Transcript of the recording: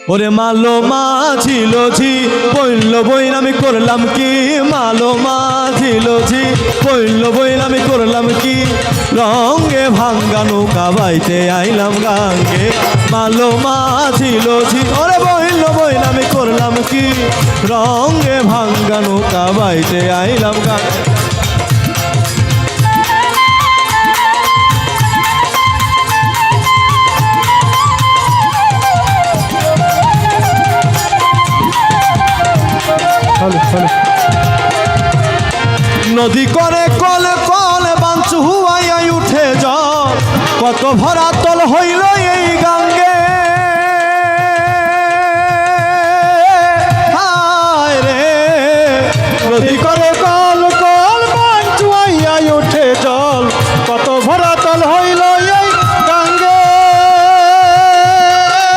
ওরে মালো মাছিল ঝি বইল বইন আমি করলাম কি মালো মাছিল ঝি বইল বইন আমি করলাম কি রঙে ভাঙ্গা নৌকা বাইতে আইলাম গাঙ্গে মালো মাছিল ঝি ওরে বইল বইন আমি করলাম কি রঙে ভাঙ্গা নৌকা বাইতে আইলাম গাঙ্গে